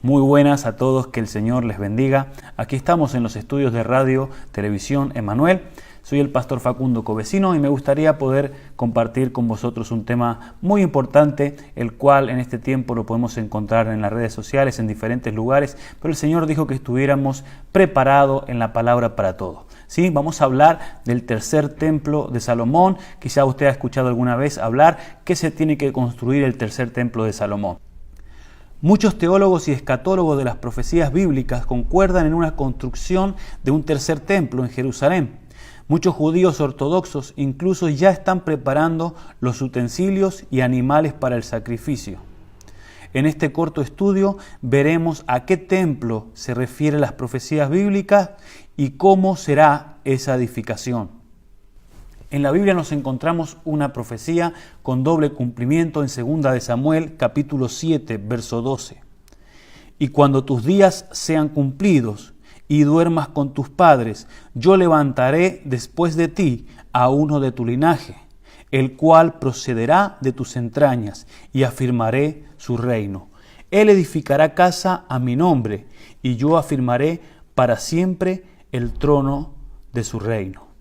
Muy buenas a todos, que el Señor les bendiga. Aquí estamos en los estudios de Radio Televisión Emanuel. Soy el pastor Facundo Covesino y me gustaría poder compartir con vosotros un tema muy importante, el cual en este tiempo lo podemos encontrar en las redes sociales, en diferentes lugares, pero el Señor dijo que estuviéramos preparados en la palabra para todo. Sí, vamos a hablar del tercer templo de Salomón. Quizá usted ha escuchado alguna vez hablar que se tiene que construir el tercer templo de Salomón. Muchos teólogos y escatólogos de las profecías bíblicas concuerdan en una construcción de un tercer templo en Jerusalén. Muchos judíos ortodoxos incluso ya están preparando los utensilios y animales para el sacrificio. En este corto estudio veremos a qué templo se refieren las profecías bíblicas y cómo será esa edificación. En la Biblia nos encontramos una profecía con doble cumplimiento en 2 de Samuel, capítulo 7, verso 12. Y cuando tus días sean cumplidos y duermas con tus padres, yo levantaré después de ti a uno de tu linaje, el cual procederá de tus entrañas, y afirmaré su reino. Él edificará casa a mi nombre, y yo afirmaré para siempre el trono de su reino.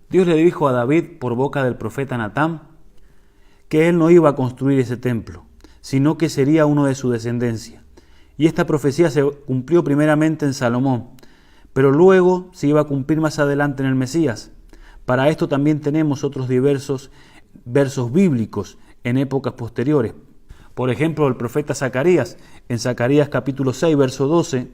Dios le dijo a David por boca del profeta Natán que él no iba a construir ese templo, sino que sería uno de su descendencia. Y esta profecía se cumplió primeramente en Salomón, pero luego se iba a cumplir más adelante en el Mesías. Para esto también tenemos otros diversos versos bíblicos en épocas posteriores. Por ejemplo, el profeta Zacarías, en Zacarías capítulo 6, verso 12,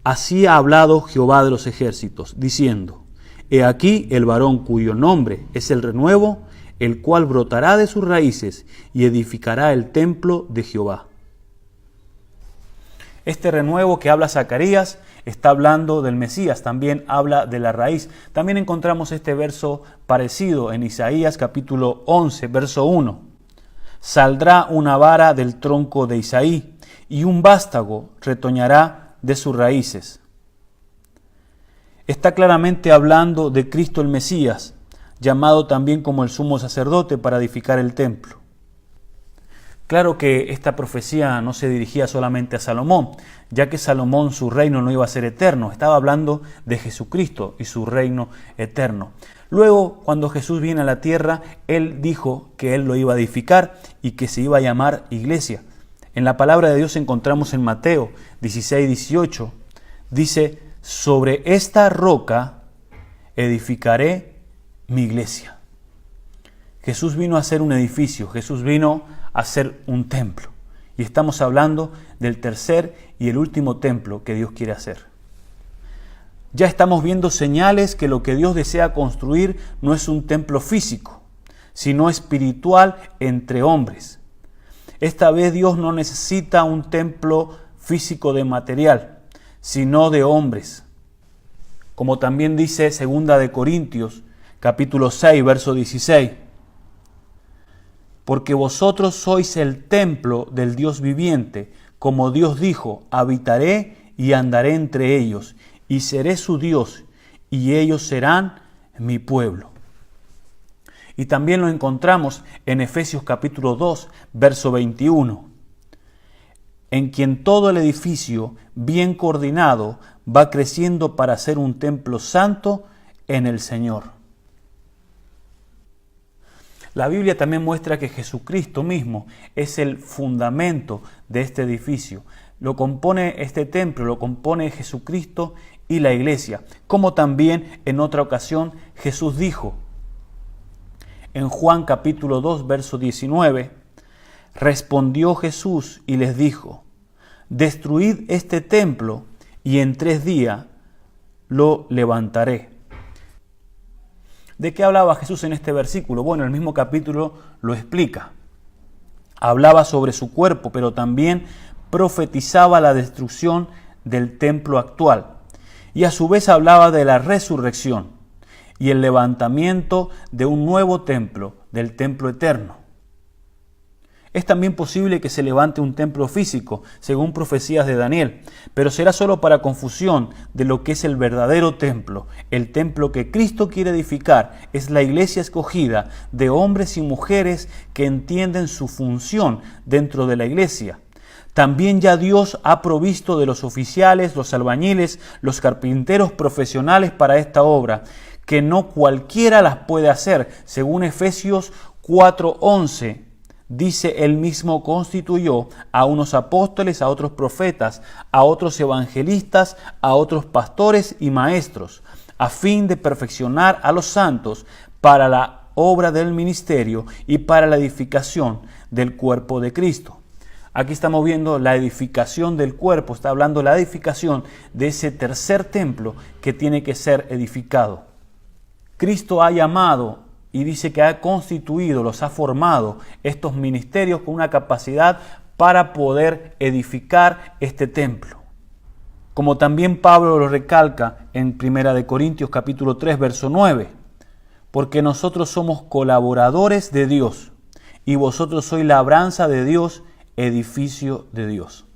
así ha hablado Jehová de los ejércitos, diciendo: He aquí el varón cuyo nombre es el renuevo, el cual brotará de sus raíces y edificará el templo de Jehová. Este renuevo que habla Zacarías está hablando del Mesías, también habla de la raíz. También encontramos este verso parecido en Isaías capítulo 11, verso 1. Saldrá una vara del tronco de Isaí y un vástago retoñará de sus raíces. Está claramente hablando de Cristo el Mesías, llamado también como el sumo sacerdote para edificar el templo. Claro que esta profecía no se dirigía solamente a Salomón, ya que Salomón, su reino no iba a ser eterno, estaba hablando de Jesucristo y su reino eterno. Luego, cuando Jesús viene a la tierra, Él dijo que Él lo iba a edificar y que se iba a llamar iglesia. En la palabra de Dios encontramos en Mateo 16, 18, dice: sobre esta roca edificaré mi iglesia. Jesús vino a hacer un edificio, Jesús vino a hacer un templo. Y estamos hablando del tercer y el último templo que Dios quiere hacer. Ya estamos viendo señales que lo que Dios desea construir no es un templo físico, sino espiritual entre hombres. Esta vez Dios no necesita un templo físico de material, sino de hombres. Como también dice 2 de Corintios, capítulo 6, verso 16. Porque vosotros sois el templo del Dios viviente, como Dios dijo: habitaré y andaré entre ellos, y seré su Dios, y ellos serán mi pueblo. Y también lo encontramos en Efesios capítulo 2, verso 21. En quien todo el edificio, bien coordinado, va creciendo para ser un templo santo en el Señor. La Biblia también muestra que Jesucristo mismo es el fundamento de este edificio. Lo compone este templo, lo compone Jesucristo y la iglesia. Como también en otra ocasión Jesús dijo, en Juan capítulo 2, verso 19, respondió Jesús y les dijo: destruid este templo y en 3 días lo levantaré. ¿De qué hablaba Jesús en este versículo? Bueno, el mismo capítulo lo explica. Hablaba sobre su cuerpo, pero también profetizaba la destrucción del templo actual. Y a su vez hablaba de la resurrección y el levantamiento de un nuevo templo, del templo eterno. Es también posible que se levante un templo físico, según profecías de Daniel, pero será solo para confusión de lo que es el verdadero templo. El templo que Cristo quiere edificar es la iglesia escogida de hombres y mujeres que entienden su función dentro de la iglesia. También ya Dios ha provisto de los oficiales, los albañiles, los carpinteros profesionales para esta obra, que no cualquiera las puede hacer. Según Efesios 4:11, dice, Él mismo constituyó a unos apóstoles, a otros profetas, a otros evangelistas, a otros pastores y maestros, a fin de perfeccionar a los santos para la obra del ministerio y para la edificación del cuerpo de Cristo. Aquí estamos viendo la edificación del cuerpo, está hablando de la edificación de ese tercer templo que tiene que ser edificado. Cristo ha llamado y dice que ha constituido, los ha formado estos ministerios con una capacidad para poder edificar este templo. Como también Pablo lo recalca en 1 Corintios capítulo 3, verso 9, porque nosotros somos colaboradores de Dios y vosotros sois labranza de Dios, edificio de Dios.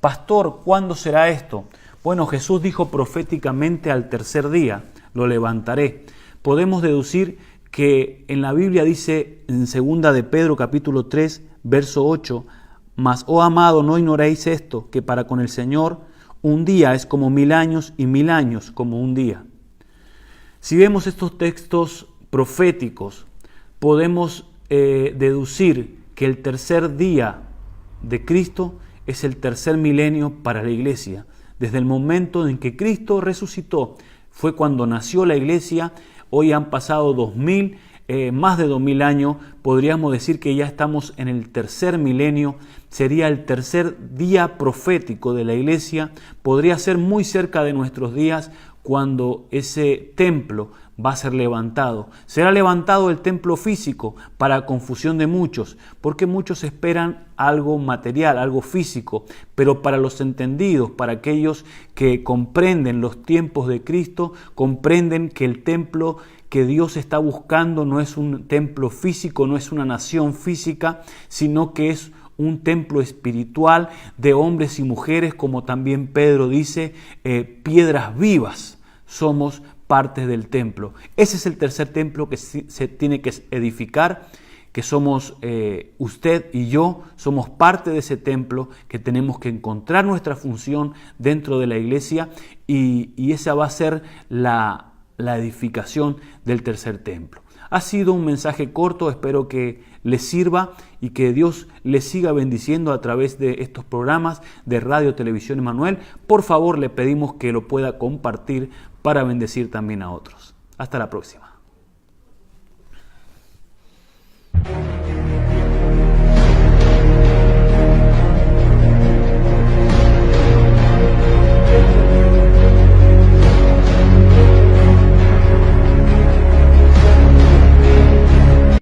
Pastor, ¿cuándo será esto? Bueno, Jesús dijo proféticamente al tercer día, lo levantaré. Podemos deducir que en la Biblia dice en 2 de Pedro capítulo 3, verso 8, mas, oh amado, no ignoréis esto, que para con el Señor un día es como 1000 años y 1000 años como un día. Si vemos estos textos proféticos, podemos deducir que el tercer día de Cristo es el tercer milenio para la iglesia. Desde el momento en que Cristo resucitó, fue cuando nació la iglesia. Hoy han pasado más de 2000 años, podríamos decir que ya estamos en el tercer milenio, sería el tercer día profético de la iglesia, podría ser muy cerca de nuestros días cuando ese templo va a ser levantado. Será levantado el templo físico para confusión de muchos, porque muchos esperan algo material, algo físico, pero para los entendidos, para aquellos que comprenden los tiempos de Cristo, comprenden que el templo que Dios está buscando no es un templo físico, no es una nación física, sino que es un templo espiritual de hombres y mujeres, como también Pedro dice, piedras vivas somos parte del templo. Ese es el tercer templo que se tiene que edificar, que somos usted y yo, somos parte de ese templo, que tenemos que encontrar nuestra función dentro de la iglesia y esa va a ser la edificación del tercer templo. Ha sido un mensaje corto, espero que les sirva y que Dios les siga bendiciendo a través de estos programas de Radio Televisión Emanuel. Por favor, le pedimos que lo pueda compartir para bendecir también a otros. Hasta la próxima.